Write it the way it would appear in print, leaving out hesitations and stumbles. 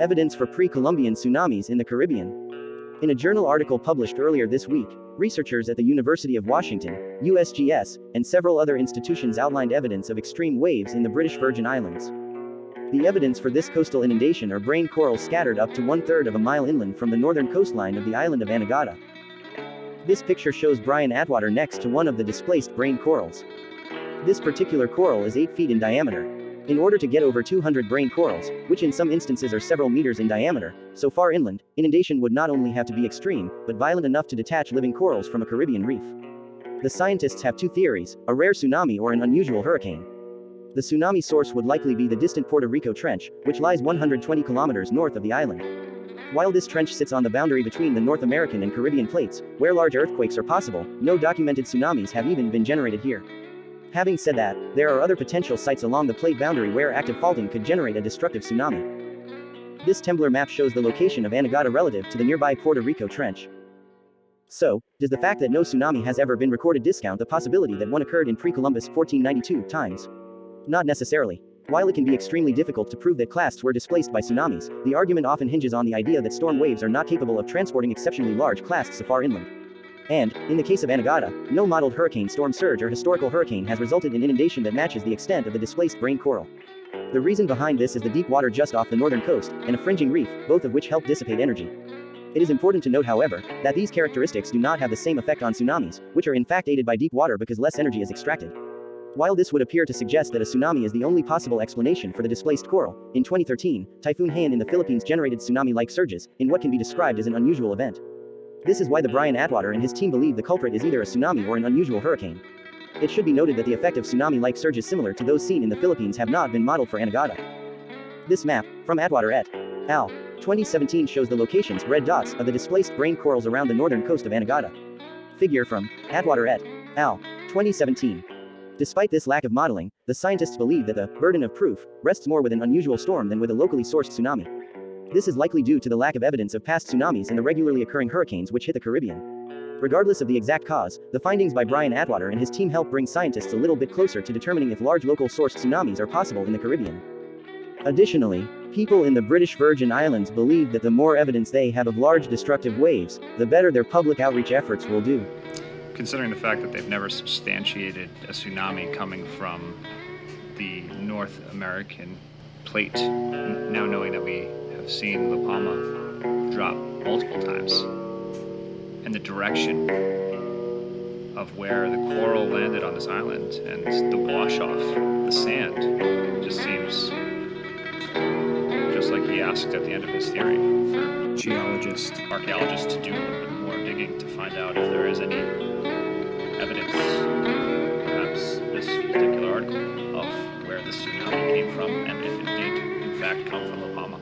Evidence for pre-Columbian tsunamis in the Caribbean. In a journal article published earlier this week, researchers at the University of Washington, USGS, and several other institutions outlined evidence of extreme waves in the British Virgin Islands. The evidence for this coastal inundation are brain corals scattered up to 1/3 of a mile inland from the northern coastline of the island of Anegada. This picture shows Brian Atwater next to one of the displaced brain corals. This particular coral is 8 feet in diameter. In order to get over 200 brain corals, which in some instances are several meters in diameter, so far inland, inundation would not only have to be extreme, but violent enough to detach living corals from a Caribbean reef. The scientists have two theories: a rare tsunami or an unusual hurricane. The tsunami source would likely be the distant Puerto Rico Trench, which lies 120 kilometers north of the island. While this trench sits on the boundary between the North American and Caribbean plates, where large earthquakes are possible, no documented tsunamis have even been generated here. Having said that, there are other potential sites along the plate boundary where active faulting could generate a destructive tsunami. This Tumblr map shows the location of Anegada relative to the nearby Puerto Rico Trench. So, does the fact that no tsunami has ever been recorded discount the possibility that one occurred in pre-Columbus 1492 times? Not necessarily. While it can be extremely difficult to prove that clasts were displaced by tsunamis, the argument often hinges on the idea that storm waves are not capable of transporting exceptionally large clasts so far inland. And, in the case of Anegada, no modeled hurricane storm surge or historical hurricane has resulted in inundation that matches the extent of the displaced brain coral. The reason behind this is the deep water just off the northern coast, and a fringing reef, both of which help dissipate energy. It is important to note, however, that these characteristics do not have the same effect on tsunamis, which are in fact aided by deep water because less energy is extracted. While this would appear to suggest that a tsunami is the only possible explanation for the displaced coral, in 2013, Typhoon Haiyan in the Philippines generated tsunami-like surges, in what can be described as an unusual event. This is why the Brian Atwater and his team believe the culprit is either a tsunami or an unusual hurricane. It should be noted that the effect of tsunami-like surges similar to those seen in the Philippines have not been modeled for Anegada. This map, from Atwater et al. 2017 shows the locations, red dots, of the displaced brain corals around the northern coast of Anegada. Figure from Atwater et al. 2017. Despite this lack of modeling, the scientists believe that the burden of proof rests more with an unusual storm than with a locally sourced tsunami. This is likely due to the lack of evidence of past tsunamis and the regularly occurring hurricanes which hit the Caribbean. Regardless of the exact cause, the findings by Brian Atwater and his team help bring scientists a little bit closer to determining if large local sourced tsunamis are possible in the Caribbean. Additionally, people in the British Virgin Islands believe that the more evidence they have of large destructive waves, the better their public outreach efforts will do. Considering the fact that they've never substantiated a tsunami coming from the North American plate, now knowing that we have seen La Palma drop multiple times, and the direction of where the coral landed on this island and the wash off the sand just seems just like he asked at the end of his theory for archaeologists to do a little bit more digging to find out if there is any evidence, perhaps this particular article, of where the tsunami came from and if it did in fact come from La Palma.